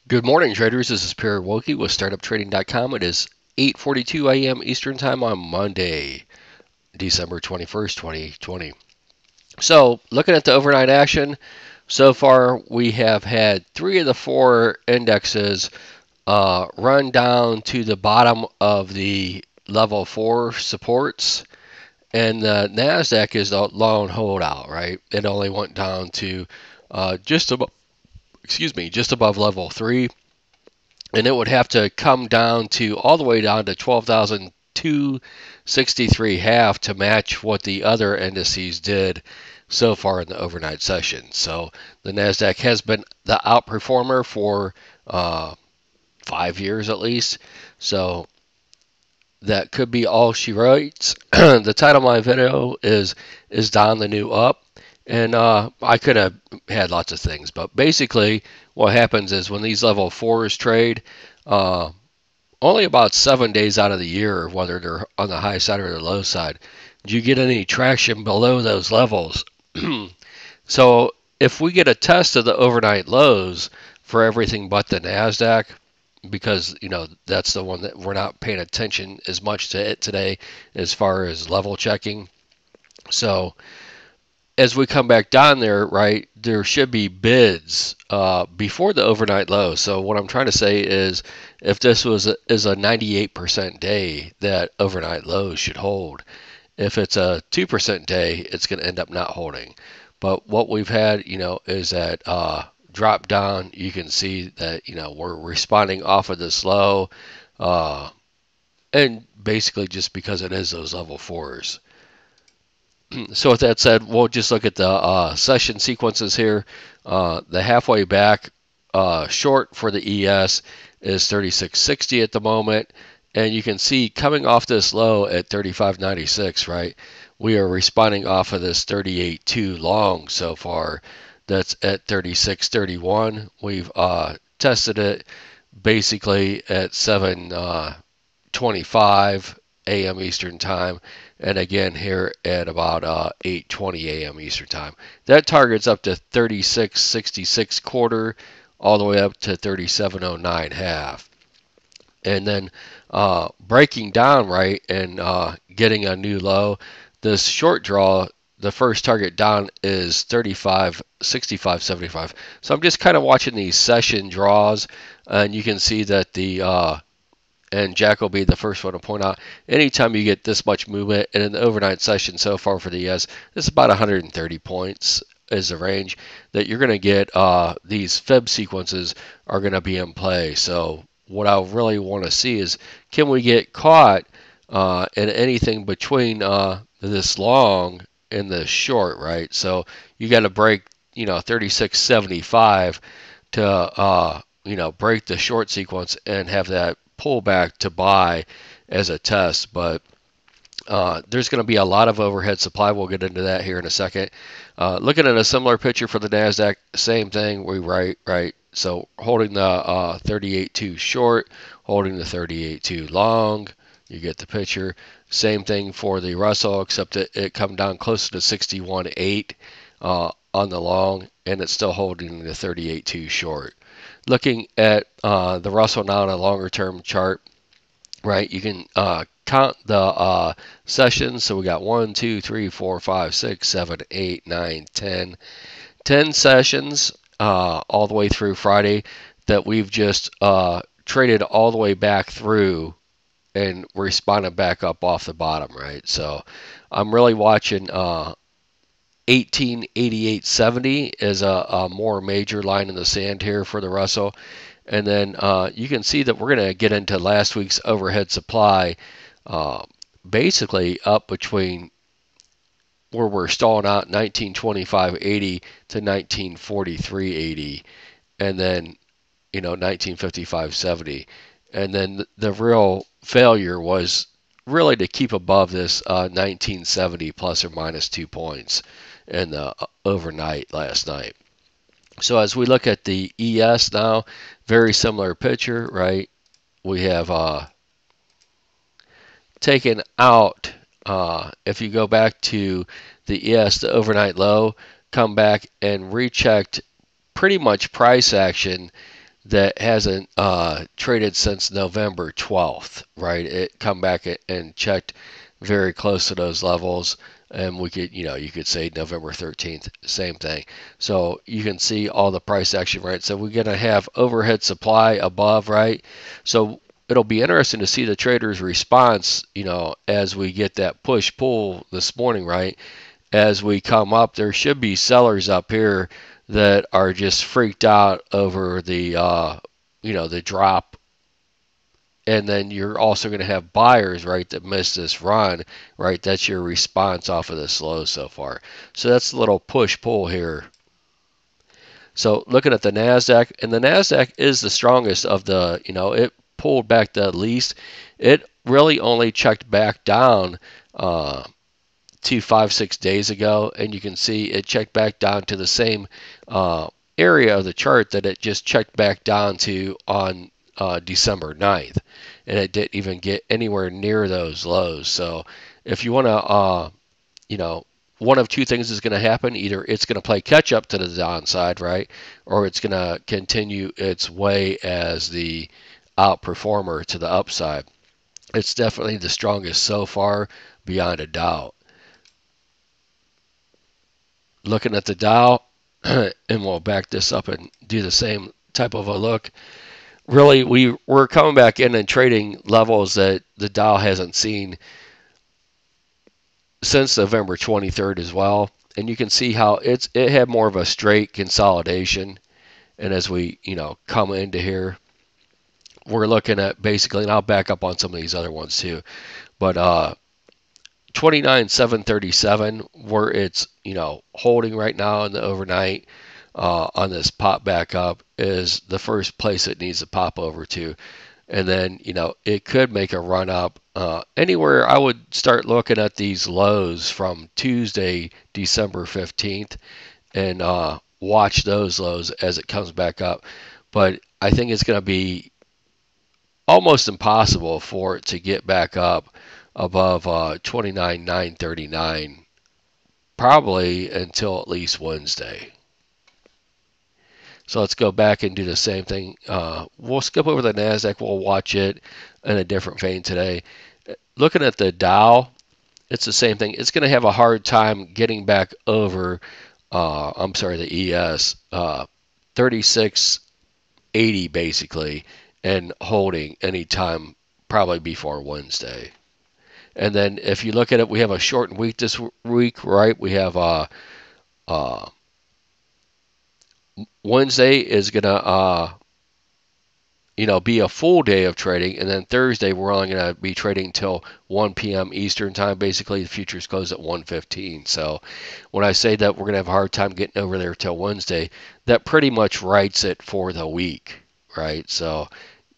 Good morning, traders. This is Perry Wilkie with StartupTrading.com. It is 8:42 a.m. Eastern Time on Monday, December 21st, 2020. So, looking at the overnight action, so far we have had three of the four indexes run down to the bottom of the level 4 supports, and the NASDAQ is the lone holdout, right? It only went down to just above, just above level 3, and it would have to come down to all the way down to 12,263 half to match what the other indices did so far in the overnight session. So the Nasdaq has been the outperformer for 5 years at least. So that could be all she writes. The title of my video is Down the New Up. And I could have had lots of things, but basically what happens is when these level 4s trade, uh, only about 7 days out of the year, whether they're on the high side or the low side, do you get any traction below those levels. So if we get a test of the overnight lows for everything but the NASDAQ, because that's the one that we're not paying attention as much to it today as far as level checking. So as we come back down there, right, there should be bids before the overnight low. So what I'm trying to say is, if this is a 98% day, that overnight lows should hold. If it's a 2% day, it's going to end up not holding. But what we've had, is that drop down. You can see that we're responding off of this low, and basically just because it is those level 4s. So with that said, we'll just look at the session sequences here. The halfway back short for the ES is 36.60 at the moment, and you can see coming off this low at 35.96, right? We are responding off of this 38.2 long so far. That's at 36.31. We've tested it basically at 7:25 a.m. Eastern Time, and again here at about 8:20 a.m. Eastern Time. That target's up to 36.66 quarter, all the way up to 37.09 half. And then breaking down, right, and getting a new low. This short draw, the first target down is 35.65.75. So I'm just kind of watching these session draws, and you can see that and Jack will be the first one to point out, anytime you get this much movement, and in the overnight session so far for the ES, it's about 130 points is the range that you're going to get. These Fib sequences are going to be in play. So what I really want to see is, can we get caught in anything between this long and this short, right? So you got to break, 36.75 to, break the short sequence and have that pull back to buy as a test. But there's going to be a lot of overhead supply. We'll get into that here in a second. Looking at a similar picture for the NASDAQ, same thing. We right. So holding the 38.2 short, holding the 38.2 long. You get the picture. Same thing for the Russell, except it come down closer to 61.8 on the long, and it's still holding the 38.2 short. Looking at the Russell now on a longer term chart, right, you can count the sessions. So we got 1, 2, 3, 4, 5, 6, 7, 8, 9, 10. 10 sessions all the way through Friday that we've just traded all the way back through and responded back up off the bottom, right? So I'm really watching 1888.70 is a more major line in the sand here for the Russell. And then you can see that we're going to get into last week's overhead supply, basically up between where we're stalling out 1925.80 to 1943.80, and then 1955.70. And then the real failure was really to keep above this 1970 plus or minus 2 points in the overnight last night. So as we look at the ES now, very similar picture, right? We have taken out, if you go back to the ES, the overnight low, come back and rechecked pretty much price action that hasn't traded since November 12th, right? It come back and checked very close to those levels, and we could, you could say November 13th, same thing. So you can see all the price action, right? So we're gonna have overhead supply above, right? So it'll be interesting to see the traders' response, as we get that push pull this morning, right? As we come up, there should be sellers up here that are just freaked out over the drop. And then you're also going to have buyers, right, that missed this run, right? That's your response off of this low so far. So that's a little push pull here. So looking at the NASDAQ, and the NASDAQ is the strongest of the, it pulled back the least. It really only checked back down 5-6 days ago, and you can see it checked back down to the same area of the chart that it just checked back down to on December 9th, and it didn't even get anywhere near those lows. So if you want to, one of two things is going to happen. Either it's going to play catch up to the downside, right, or it's going to continue its way as the outperformer to the upside. It's definitely the strongest so far, beyond a doubt. Looking at the Dow, and we'll back this up and do the same type of a look. Really, we're coming back in and trading levels that the Dow hasn't seen since November 23rd as well. And you can see how it had more of a straight consolidation. And as we, come into here, we're looking at basically, and I'll back up on some of these other ones too, but 29,737, where it's, holding right now in the overnight on this pop back up, is the first place it needs to pop over to. And then, it could make a run up anywhere. I would start looking at these lows from Tuesday, December 15th, and watch those lows as it comes back up. But I think it's going to be almost impossible for it to get back up above 29,939, probably until at least Wednesday. So let's go back and do the same thing. We'll skip over the NASDAQ. We'll watch it in a different vein today. Looking at the Dow, it's the same thing. It's going to have a hard time getting back over, the ES, 3680 basically, and holding anytime probably before Wednesday. And then if you look at it, we have a shortened week this week, right? We have Wednesday is gonna be a full day of trading, and then Thursday we're only gonna be trading till 1 p.m. Eastern time. Basically, the futures close at 1:15. So when I say that we're gonna have a hard time getting over there till Wednesday, that pretty much writes it for the week, right? So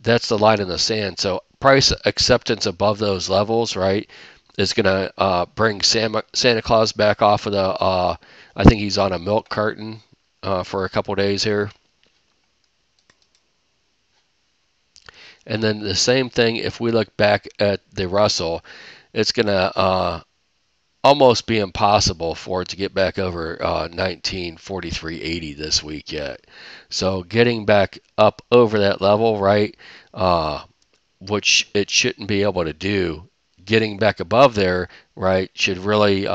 that's the line in the sand. So price acceptance above those levels, right, is going to bring Santa Claus back off of the, I think he's on a milk carton for a couple days here. And then the same thing, if we look back at the Russell, it's going to almost be impossible for it to get back over 1943.80 this week yet. So getting back up over that level, right, which it shouldn't be able to do, getting back above there, right, should really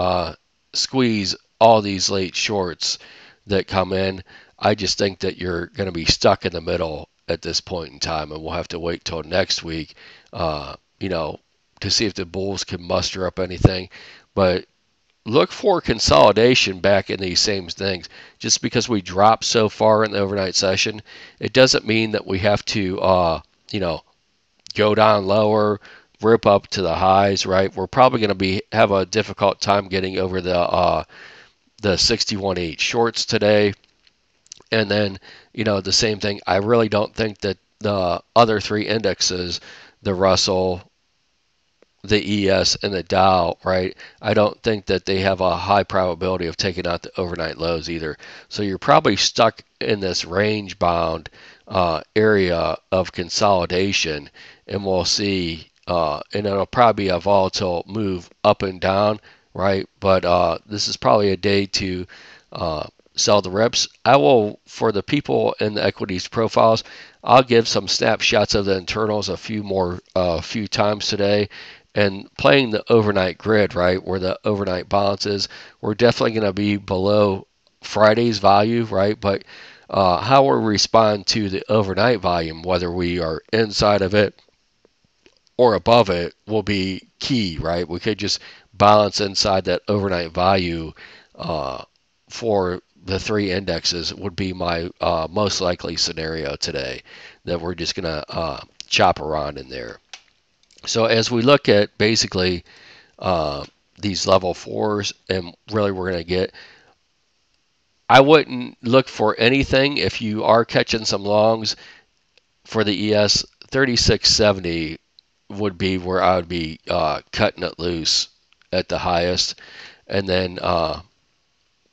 squeeze all these late shorts that come in. I just think that you're going to be stuck in the middle at this point in time, and we'll have to wait till next week, to see if the bulls can muster up anything. But look for consolidation back in these same things. Just because we dropped so far in the overnight session, it doesn't mean that we have to, go down lower, rip up to the highs, right? We're probably going to have a difficult time getting over the 61.8 shorts today. And then, the same thing. I really don't think that the other three indexes, the Russell, the ES, and the Dow, right, I don't think that they have a high probability of taking out the overnight lows either. So you're probably stuck in this range bound area of consolidation, and we'll see, and it'll probably be a volatile move up and down, right? But this is probably a day to sell the reps. I will, for the people in the equities profiles, I'll give some snapshots of the internals few times today. And playing the overnight grid, right, where the overnight balance is, we're definitely going to be below Friday's value, right? But how we respond to the overnight volume, whether we are inside of it or above it, will be key, right? We could just balance inside that overnight value for the three indexes would be my most likely scenario today, that we're just going to chop around in there. So as we look at basically these level fours, and really we're going to get, I wouldn't look for anything if you are catching some longs for the ES. 3670 would be where I would be cutting it loose at the highest, and then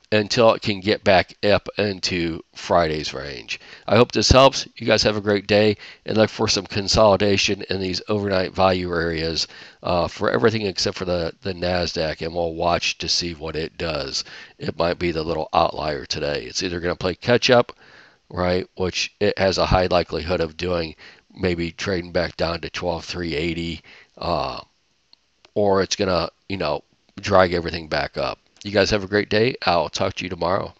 until it can get back up into Friday's range. I hope this helps. You guys have a great day, and look for some consolidation in these overnight value areas for everything except for the NASDAQ, and we'll watch to see what it does. It might be the little outlier today. It's either going to play catch up, right, which it has a high likelihood of doing, maybe trading back down to 12,380, or it's going to, drag everything back up. You guys have a great day. I'll talk to you tomorrow.